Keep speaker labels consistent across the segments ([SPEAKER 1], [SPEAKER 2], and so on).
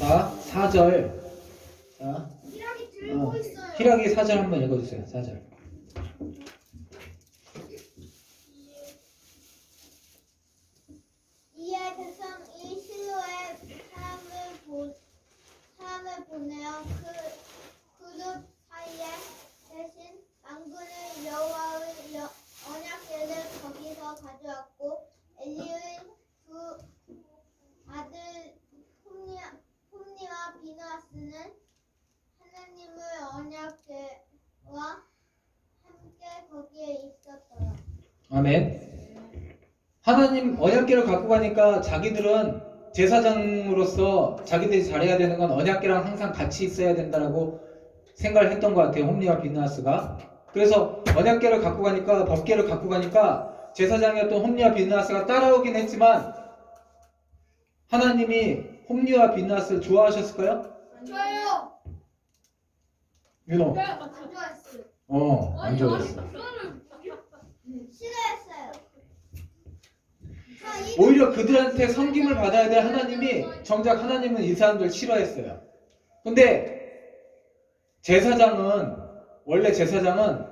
[SPEAKER 1] 자, 4절. 자,
[SPEAKER 2] 희락이 들고 있어요.
[SPEAKER 1] 희락이 4절 한번 읽어주세요. 4절.
[SPEAKER 2] 이에 백성이 실로에 사람을 보내어 그룹 사이에 대신 만군의 여호와의 언약궤를 거기서 가져왔고 엘리의 두 아들 홈니와 비느하스는 하나님의 언약궤와 함께 거기에 있었더라.
[SPEAKER 1] 아멘. 하나님 언약궤를 갖고 가니까 자기들은 제사장으로서 자기들이 잘해야 되는 건 언약궤랑 항상 같이 있어야 된다라고 생각을 했던 것 같아요. 홈리와 비느하스가. 그래서 언약궤를 갖고 가니까, 법궤를 갖고 가니까 제사장이었던 홈리와 비느하스가 따라오긴 했지만 하나님이 홈리와 비느하스를 좋아하셨을까요?
[SPEAKER 2] 좋아요.
[SPEAKER 1] 윤호.
[SPEAKER 2] 안 좋아했어요.
[SPEAKER 1] 안 좋아했어.
[SPEAKER 2] 싫어했어요.
[SPEAKER 1] 오히려 그들한테 섬김을 받아야 될 하나님이, 정작 하나님은 이 사람들 싫어했어요. 근데 원래 제사장은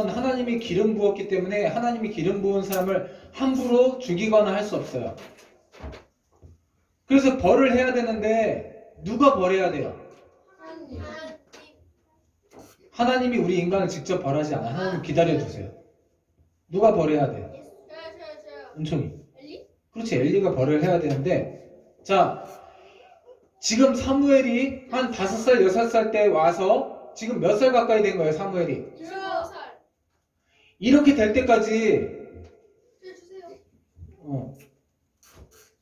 [SPEAKER 1] 하나님이 기름 부었기 때문에 하나님이 기름 부은 사람을 함부로 죽이거나 할 수 없어요. 그래서 벌을 해야 되는데 누가 벌해야 돼요? 하나님이 우리 인간을 직접 벌하지 않아. 하나님 기다려주세요. 누가 벌해야 돼? 은총이. 그렇지, 엘리가 벌을 해야 되는데, 자, 지금 사무엘이 한 5살, 6살 때 와서 지금 몇 살 가까이 된 거예요, 사무엘이?
[SPEAKER 2] 15살.
[SPEAKER 1] 이렇게 될 때까지,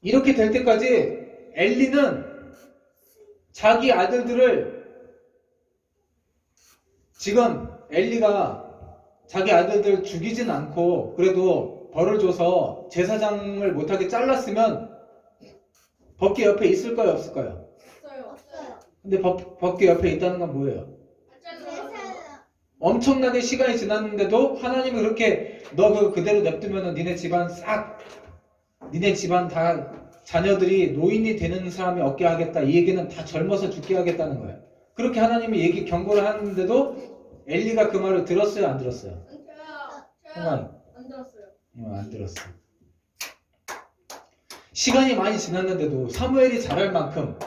[SPEAKER 1] 이렇게 될 때까지 엘리는 자기 아들들을, 지금 엘리가 자기 아들들 죽이진 않고 그래도 벌을 줘서 제사장을 못하게 잘랐으면 법궤 옆에 있을까요, 없을까요?
[SPEAKER 2] 없어요.
[SPEAKER 1] 근데 법궤 옆에 있다는 건 뭐예요? 엄청나게 시간이 지났는데도 하나님이 그렇게 너 그대로 냅두면 니네 집안 다 자녀들이 노인이 되는 사람이 없게 하겠다. 이 얘기는 다 젊어서 죽게 하겠다는 거예요. 그렇게 하나님이 경고를 하는데도 엘리가 그 말을 들었어요, 안 들었어요?
[SPEAKER 2] 안 들었어요.
[SPEAKER 1] 안 들었어. 시간이 많이 지났는데도 사무엘이 잘할 만큼.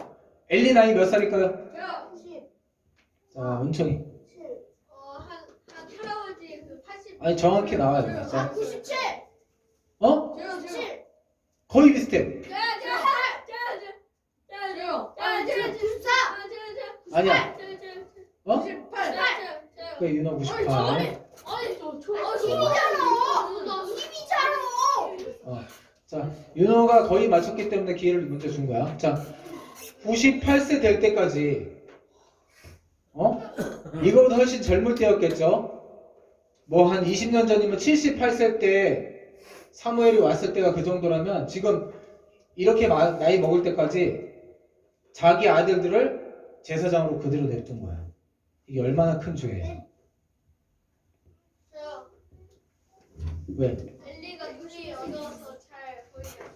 [SPEAKER 1] 엘리 나이 몇 살일까요?
[SPEAKER 2] 90.
[SPEAKER 1] 자, 은총이.
[SPEAKER 2] 한 할아버지 80.
[SPEAKER 1] 아니, 정확히 나와야 돼. 자,
[SPEAKER 2] 97. 97.
[SPEAKER 1] 거의 비슷해. 아니야.
[SPEAKER 2] 98.
[SPEAKER 1] 그 윤호 98. 자, 윤호가 거의 맞췄기 때문에 기회를 먼저 준 거야. 자, 98세 될 때까지, 이거보다 훨씬 젊을 때였겠죠? 뭐 한 20년 전이면 78세 때 사무엘이 왔을 때가 그 정도라면 지금 이렇게 나이 먹을 때까지 자기 아들들을 제사장으로 그대로 냅둔 거야. 이게 얼마나 큰 죄예요. 왜?
[SPEAKER 2] 엘리가 눈이 어두워서 잘 보이지 않아요.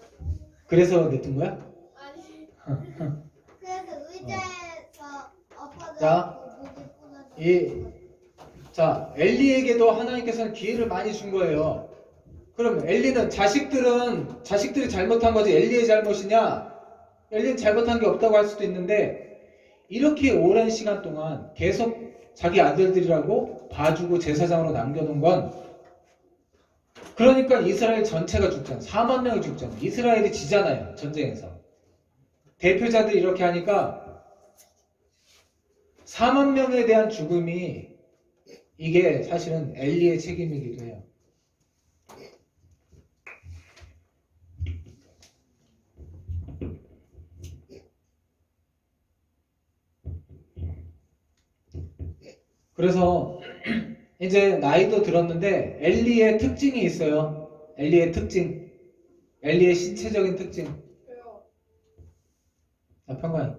[SPEAKER 1] 그래서 냅둔 거야?
[SPEAKER 2] 아니. 그래서 의자에서
[SPEAKER 1] 자,
[SPEAKER 2] 엎어져.
[SPEAKER 1] 자, 엘리에게도 하나님께서는 기회를 많이 준 거예요. 그럼 엘리는 자식들이 잘못한 거지 엘리의 잘못이냐? 엘리는 잘못한 게 없다고 할 수도 있는데 이렇게 오랜 시간 동안 계속 자기 아들들이라고 봐주고 제사장으로 남겨놓은 건 그러니까 이스라엘 전체가 죽잖아. 4만 명이 죽잖아. 이스라엘이 지잖아요. 전쟁에서. 대표자들이 이렇게 하니까 4만 명에 대한 죽음이 이게 사실은 엘리의 책임이기도 해요. 그래서 이제 나이도 들었는데 엘리의 특징이 있어요. 엘리의 특징. 엘리의 신체적인 특징. 자, 평가해.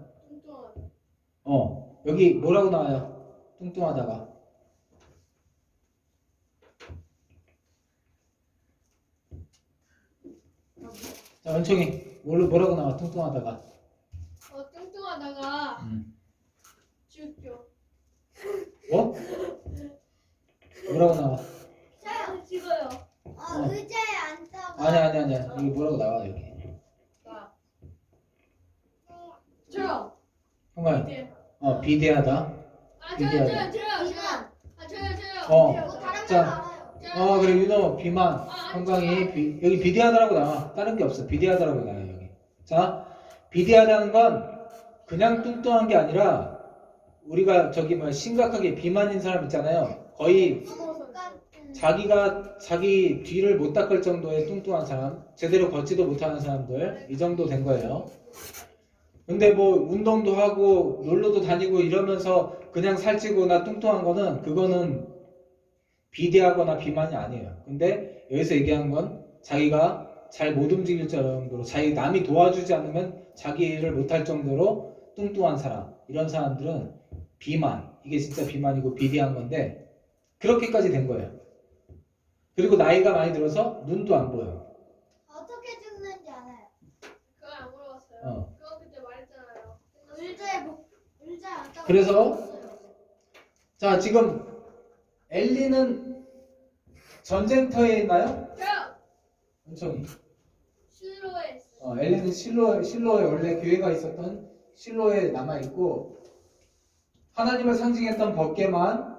[SPEAKER 1] 여기 뭐라고 나와요? 뚱뚱하다가. 자, 은총이 뭐라고 나와? 뚱뚱하다가.
[SPEAKER 2] 뚱뚱하다가
[SPEAKER 1] 음.
[SPEAKER 2] 죽죠.
[SPEAKER 1] 뭐? 뭐라고 나와?
[SPEAKER 2] 죽어요.
[SPEAKER 3] 의자에 앉다가
[SPEAKER 1] 아니야. 여기 뭐라고 나와 여기.
[SPEAKER 2] 저요.
[SPEAKER 1] 형아,
[SPEAKER 2] 네.
[SPEAKER 1] 비대하다.
[SPEAKER 2] 저요.
[SPEAKER 3] 비만.
[SPEAKER 1] 어.
[SPEAKER 3] 다른
[SPEAKER 1] 자.
[SPEAKER 3] 말 알아요.
[SPEAKER 1] 그래 윤호 비만. 형광이 여기 비대하다라고 나와. 다른 게 없어. 비대하다라고 나와 여기. 자, 비대하다는 건 그냥 뚱뚱한 게 아니라 우리가 저기 심각하게 비만인 사람 있잖아요. 거의 자기가 자기 뒤를 못 닦을 정도의 뚱뚱한 사람, 제대로 걷지도 못하는 사람들, 이 정도 된 거예요. 근데 뭐 운동도 하고 놀러도 다니고 이러면서 그냥 살찌거나 뚱뚱한 거는 그거는 비대하거나 비만이 아니에요. 근데 여기서 얘기한 건 자기가 잘 못 움직일 정도로 자기 남이 도와주지 않으면 자기 일을 못할 정도로 뚱뚱한 사람, 이런 사람들은 비만, 이게 진짜 비만이고 비대한 건데 그렇게까지 된 거예요. 그리고 나이가 많이 들어서 눈도 안 보여요.
[SPEAKER 3] 어떻게 죽는지 알아요.
[SPEAKER 2] 그거 안 물어봤어요. 그거 그때 말했잖아요.
[SPEAKER 3] 의자에 앉다가
[SPEAKER 1] 그래서
[SPEAKER 3] 죽었어요.
[SPEAKER 1] 자, 지금 엘리는 전쟁터에 있나요?
[SPEAKER 2] 저요.
[SPEAKER 1] 은총이.
[SPEAKER 2] 실로에 있어요.
[SPEAKER 1] 엘리는 실로에 원래 교회가 있었던 실로에 남아있고, 하나님을 상징했던 법궤만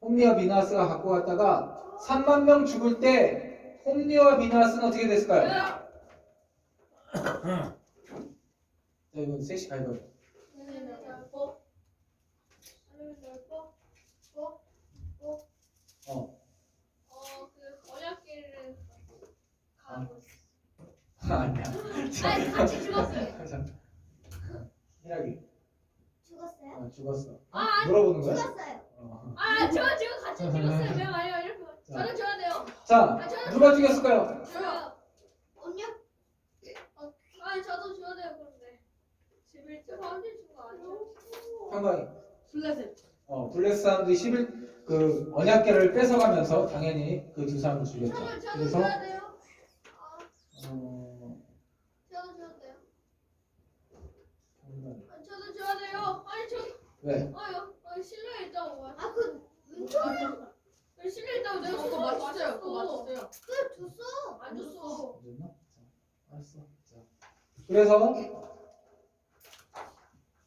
[SPEAKER 1] 홈리와 비나스가 갖고 갔다가 3만 명 죽을 때 홈리와 비나스는 어떻게 됐을까요? 자, 이거 셋이 가위바위보.
[SPEAKER 2] 그 언약궤를 가고 있어요.
[SPEAKER 1] 아니야.
[SPEAKER 2] 아니 같이 죽었어요.
[SPEAKER 1] 희락이.
[SPEAKER 3] 죽었어요?
[SPEAKER 1] 죽었어.
[SPEAKER 2] 아,
[SPEAKER 1] 물어보는 거야?
[SPEAKER 3] 죽었어요.
[SPEAKER 2] 저 지금 같이 죽었어요. 왜 말이야 이렇게? 저는 줘야 돼요.
[SPEAKER 1] 자, 누가 죽였을까요?
[SPEAKER 2] 저요.
[SPEAKER 3] 언니
[SPEAKER 2] 아니 저도 줘야 돼요 그런데. 11점 언제 준거 아니에요?
[SPEAKER 1] 상관이.
[SPEAKER 2] 블레셋.
[SPEAKER 1] 블레스 사람들이 11, 그 언약궤를 뺏어가면서 당연히 그 두 사람을 죽였죠.
[SPEAKER 2] 저도
[SPEAKER 1] 그래서
[SPEAKER 2] 줘야 돼요. 저도 줘야 돼요. 저도 줘야 돼요. 아니 저
[SPEAKER 1] 왜?
[SPEAKER 2] 실내에 있다고 말.
[SPEAKER 3] 그 은총이
[SPEAKER 2] 실내에 있다고 내가
[SPEAKER 4] 그거 맞췄어요. 그거 맞췄어요.
[SPEAKER 3] 그 줬어.
[SPEAKER 2] 안 줬어.
[SPEAKER 1] 줬나? 자, 알았어. 자, 그래서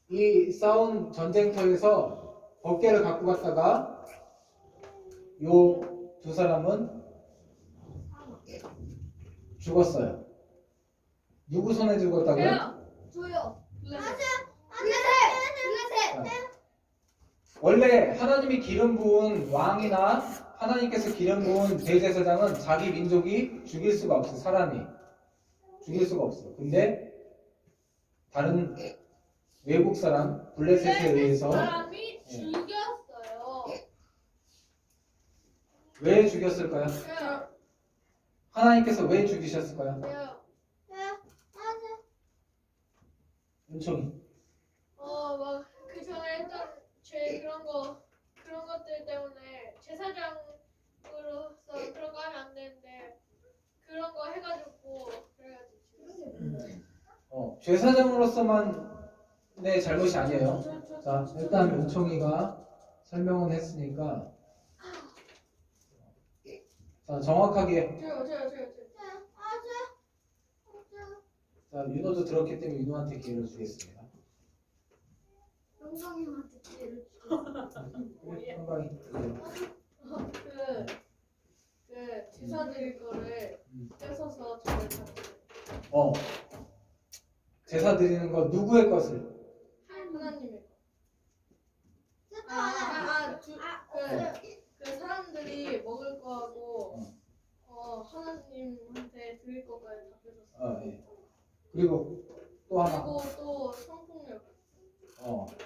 [SPEAKER 1] 이 싸운 전쟁터에서 법궤를 갖고 갔다가 요 두 사람은 죽었어요. 누구 손에 죽었다고요?
[SPEAKER 3] 줘요.
[SPEAKER 2] 블레셋.
[SPEAKER 3] 블레셋.
[SPEAKER 1] 원래 하나님이 기름 부은 왕이나 하나님께서 기름 부은 대제사장은 자기 민족이 죽일 수가 없어. 사람이 죽일 수가 없어. 근데 다른 외국 사람 블레셋에 의해서
[SPEAKER 2] 사람이 죽였어요.
[SPEAKER 1] 왜 죽였을까요?
[SPEAKER 2] 저요.
[SPEAKER 1] 하나님께서 왜 죽이셨을까요?
[SPEAKER 2] 저요.
[SPEAKER 1] 은총이.
[SPEAKER 2] 막 그 전에 했던 죄 그런 것들 때문에 제사장으로서 그런 거 하면 안 되는데 그런 거 해가지고 그래가지고
[SPEAKER 1] 제사장으로서만 내 잘못이 아니에요. 자, 일단 은총이가 설명은 했으니까 자, 정확하게
[SPEAKER 2] 저요.
[SPEAKER 1] 자, 윤호도 들었기 때문에 윤호한테 기회를 주겠습니다.
[SPEAKER 3] 영성님한테 기회를 줘.
[SPEAKER 1] 한방이.
[SPEAKER 2] 그 제사 드릴 거를 뺏어서 저를
[SPEAKER 1] 제사 드리는 거 누구의 것을?
[SPEAKER 2] 하나님의
[SPEAKER 3] 없어요.
[SPEAKER 2] 그 사람들이 먹을 거하고 하나님한테 드릴 거까지 다 뺏었어요.
[SPEAKER 1] 예. 그리고 또 하나.
[SPEAKER 2] 그리고 또 성폭력.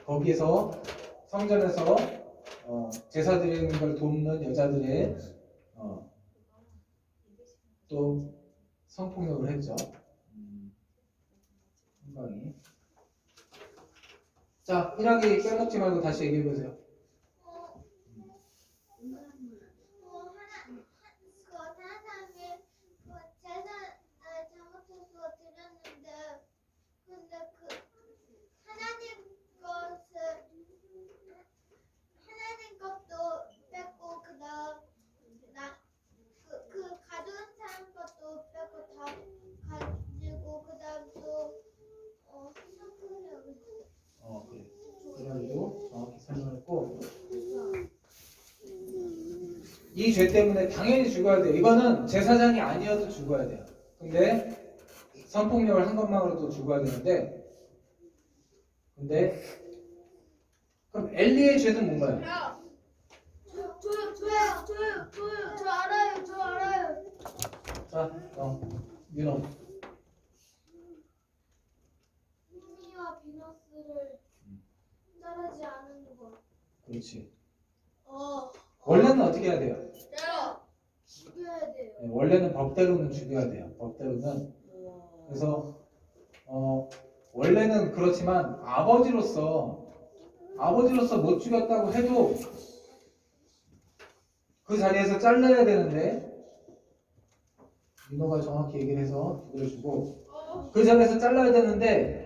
[SPEAKER 1] 거기서 성전에서 제사 드리는 걸 돕는 여자들의 또 성폭력을 했죠. 한방이. 자, 1학기 빼먹지 말고 다시 얘기해 보세요.
[SPEAKER 3] 다른 사람이 제사 잘못해서
[SPEAKER 1] 이 죄 때문에 당연히 죽어야 돼요. 이거는 제사장이 아니어도 죽어야 돼요. 근데 성폭력을 한 것만으로도 죽어야 되는데, 근데 그럼 엘리의 죄는 뭔가요?
[SPEAKER 2] 야,
[SPEAKER 3] 저요. 저 알아요. 저 알아요.
[SPEAKER 1] 자, 민호.
[SPEAKER 3] 홈리와 비너스를 따르지 않은 것.
[SPEAKER 1] 그렇지.
[SPEAKER 2] 어,
[SPEAKER 1] 원래는 어떻게 해야 돼요?
[SPEAKER 2] 야,
[SPEAKER 3] 죽여야 돼요.
[SPEAKER 1] 네, 원래는 법대로는 죽여야 돼요. 법대로는. 그래서 원래는 그렇지만 아버지로서 못 죽였다고 해도 그 자리에서 잘라야 되는데, 민호가 정확히 얘기를 해서 두드려주고 그 자리에서 잘라야 되는데,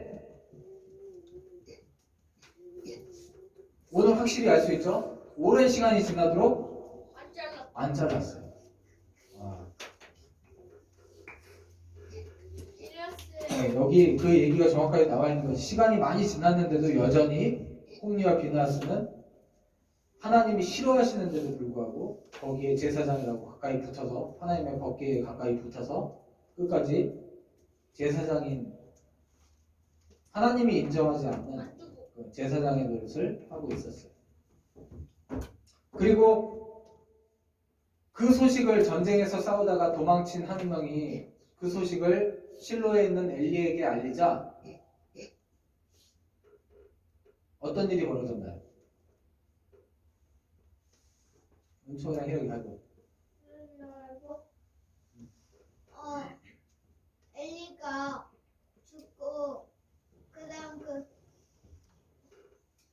[SPEAKER 1] 오늘 확실히 알 수 있죠? 오랜 시간이 지나도록
[SPEAKER 2] 안 잘라.
[SPEAKER 1] 안 잘랐어요. 아,
[SPEAKER 2] 비너스.
[SPEAKER 1] 네, 여기 그 얘기가 정확하게 나와 있는 거죠. 시간이 많이 지났는데도 여전히 홈리와 비나스는 하나님이 싫어하시는데도 불구하고 거기에 제사장이라고 가까이 붙어서, 하나님의 법궤에 가까이 붙어서 끝까지 제사장인, 하나님이 인정하지 않는
[SPEAKER 2] 안 두고.
[SPEAKER 1] 그 제사장의 노릇을 하고 있었어요. 그리고 그 소식을, 전쟁에서 싸우다가 도망친 한 명이 그 소식을 실로에 있는 엘리에게 알리자 어떤 일이 벌어졌나요? 은총이랑 희력이 하고.
[SPEAKER 3] 엘리가 죽고 그다음 그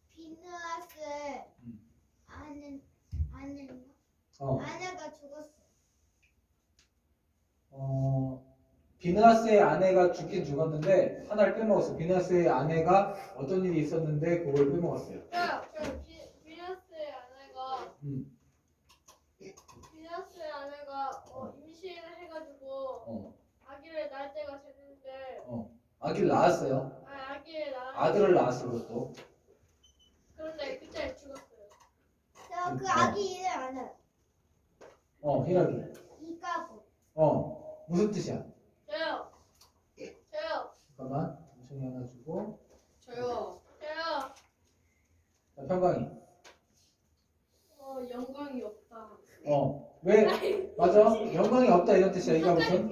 [SPEAKER 3] 비느하스의 아내가 죽었어.
[SPEAKER 1] 비느하스의 아내가 죽긴 죽었는데 하나를 빼먹었어요. 비느하스의 아내가 어떤 일이 있었는데 그걸 빼먹었어요.
[SPEAKER 2] 야, 비너스의 아내가
[SPEAKER 1] 음.
[SPEAKER 2] 비너스의 아내가 임신을 해가지고 아기를 낳을 때가 됐는데
[SPEAKER 1] 아기를 낳았어요.
[SPEAKER 2] 아기를 낳았.
[SPEAKER 1] 아들을 낳았어요. 그것도.
[SPEAKER 2] 그런데 그때 죽었어요.
[SPEAKER 3] 저 그 아기 이름 알아요.
[SPEAKER 1] 희력이.
[SPEAKER 3] 이가고.
[SPEAKER 1] 무슨 뜻이야?
[SPEAKER 2] 저요.
[SPEAKER 1] 잠깐만. 은총이 하나 주고.
[SPEAKER 4] 저요.
[SPEAKER 1] 자, 평강이.
[SPEAKER 4] 영광이 없다.
[SPEAKER 1] 왜? 맞아. 영광이 없다 이런 뜻이야. 이거 무슨?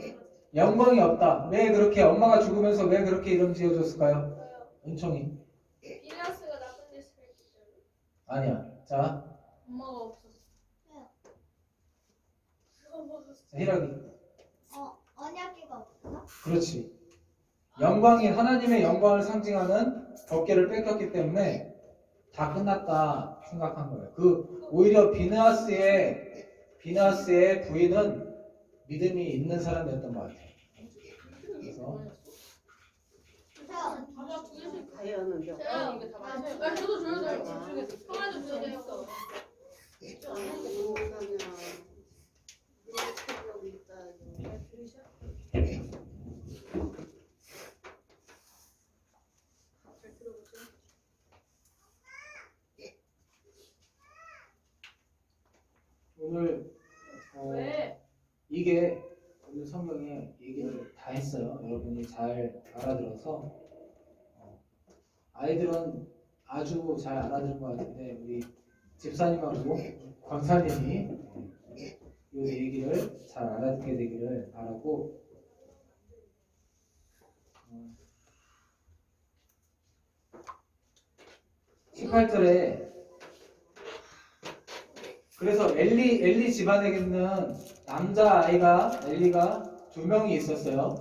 [SPEAKER 1] 영광이 없다. 왜 그렇게, 엄마가 죽으면서 왜 그렇게 이름 지어줬을까요?
[SPEAKER 2] 저요.
[SPEAKER 1] 은총이.
[SPEAKER 2] 비너스가 나쁜 짓을 했기 때문에.
[SPEAKER 1] 아니야. 자,
[SPEAKER 4] 엄마가 없었어.
[SPEAKER 1] 희락이.
[SPEAKER 3] 언약계가 없어?
[SPEAKER 1] 그렇지. 영광이, 하나님의 영광을 상징하는 덮개를 뺏겼기 때문에 다 끝났다 생각한 거예요. 오히려 비느하스의 부인은 믿음이 있는 사람이었던 것 같아요. 그래서
[SPEAKER 4] 아마 두 개씩
[SPEAKER 5] 가야하는데
[SPEAKER 2] 저요.
[SPEAKER 4] 이게 다 맞아요. 저도 줘요. 형아도 줘요.
[SPEAKER 1] 오늘
[SPEAKER 2] 왜?
[SPEAKER 1] 이게 오늘 성경에 얘기를 다 했어요. 여러분이 잘 알아들어서 아이들은 아주 잘 알아들은 것 같은데 우리 집사님하고 권사님이 이 얘기를 잘 알아듣게 되기를 바라고, 18절에 그래서 엘리 집안에게는 남자 아이가, 엘리가 2명이 있었어요.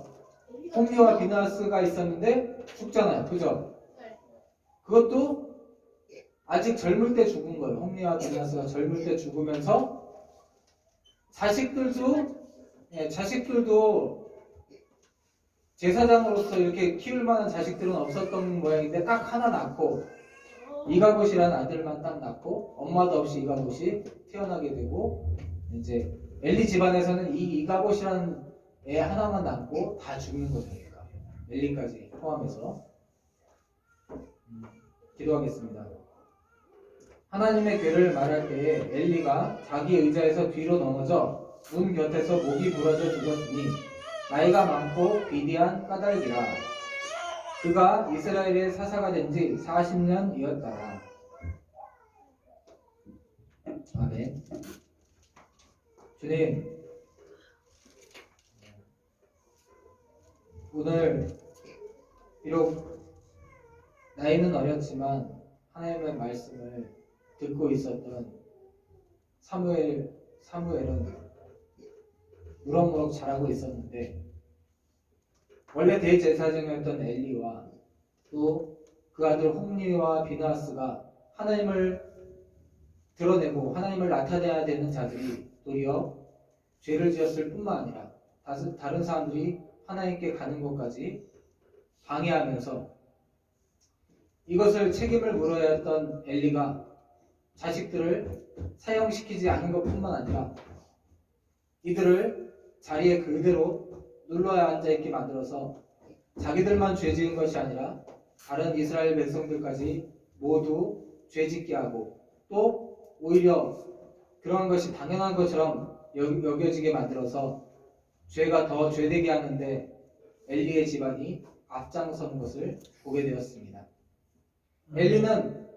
[SPEAKER 1] 홈리와 비느하스가 있었는데 죽잖아요. 그죠?
[SPEAKER 2] 네.
[SPEAKER 1] 그것도 아직 젊을 때 죽은 거예요. 홈리와 비느하스가 젊을 때 죽으면서 자식들도 제사장으로서 이렇게 키울 만한 자식들은 없었던 모양인데 딱 하나 낳고, 이가봇이라는 아들만 딱 낳고 엄마도 없이 이가봇이 태어나게 되고, 이제 엘리 집안에서는 이 이가봇이라는 애 하나만 낳고 다 죽는 거죠. 그러니까 엘리까지 포함해서. 기도하겠습니다. 하나님의 괴를 말할 때에 엘리가 자기 의자에서 뒤로 넘어져 문 곁에서 목이 부러져 죽었으니 나이가 많고 비디한 까닭이라. 그가 이스라엘의 사사가 된 지 40년이었더라. 아멘. 주님, 오늘 비록 나이는 어렸지만 하나님의 말씀을 듣고 있었던 사무엘은 무럭무럭 자라고 있었는데, 원래 대제사장이었던 엘리와 또 그 아들 홈리와 비나스가 하나님을 드러내고 하나님을 나타내야 되는 자들이 도리어 죄를 지었을 뿐만 아니라 다른 사람들이 하나님께 가는 것까지 방해하면서 이것을 책임을 물어야 했던 엘리가 자식들을 사형시키지 않은 것뿐만 아니라 이들을 자리에 그대로 눌러야 앉아있게 만들어서 자기들만 죄 지은 것이 아니라 다른 이스라엘 백성들까지 모두 죄 짓게 하고 또 오히려 그런 것이 당연한 것처럼 여겨지게 만들어서 죄가 더 죄되게 하는데 엘리의 집안이 앞장서는 것을 보게 되었습니다. 엘리는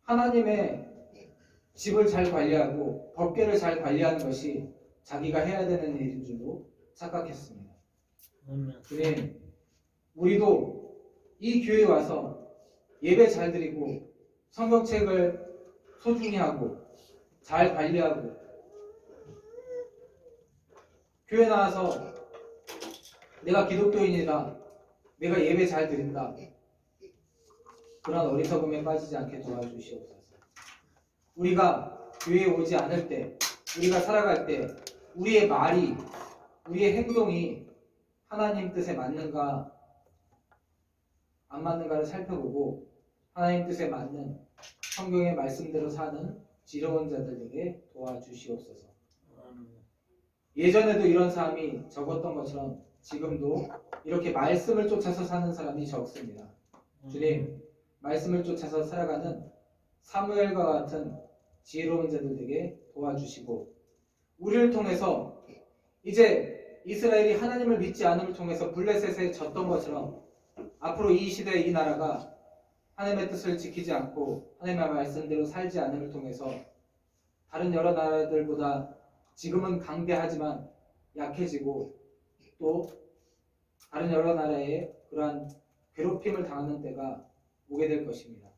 [SPEAKER 1] 하나님의 집을 잘 관리하고 법궤를 잘 관리하는 것이 자기가 해야 되는 일인 줄로 착각했습니다. 주님, 우리도 이 교회에 와서 예배 잘 드리고 성경책을 소중히 하고 잘 관리하고 교회 나와서 내가 기독교인이다, 내가 예배 잘 드린다, 그런 어리석음에 빠지지 않게 도와주시옵소서. 우리가 교회에 오지 않을 때, 우리가 살아갈 때 우리의 말이, 우리의 행동이 하나님 뜻에 맞는가 안 맞는가를 살펴보고 하나님 뜻에 맞는 성경의 말씀대로 사는 지혜로운 자들에게 도와주시옵소서. 예전에도 이런 사람이 적었던 것처럼 지금도 이렇게 말씀을 쫓아서 사는 사람이 적습니다. 주님, 말씀을 쫓아서 살아가는 사무엘과 같은 지혜로운 자들에게 도와주시고 우리를 통해서 이제 이스라엘이 하나님을 믿지 않음을 통해서 블레셋에 졌던 것처럼 앞으로 이 시대 이 나라가 하나님의 뜻을 지키지 않고 하나님의 말씀대로 살지 않음을 통해서 다른 여러 나라들보다 지금은 강대하지만 약해지고 또 다른 여러 나라에 그러한 괴롭힘을 당하는 때가 오게 될 것입니다.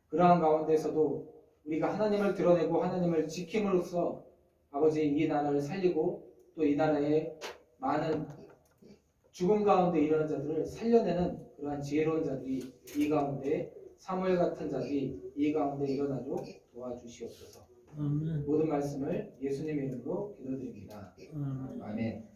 [SPEAKER 1] 그러한 가운데서도 우리가 하나님을 드러내고 하나님을 지킴으로써 아버지 이 나라를 살리고 또 이 나라의 많은 죽음 가운데 일어난 자들을 살려내는 그러한 지혜로운 자들이 이 가운데 사무엘 같은 자들이 이 가운데 일어나도록 도와주시옵소서. 모든 말씀을 예수님의 이름으로 기도드립니다. 아멘.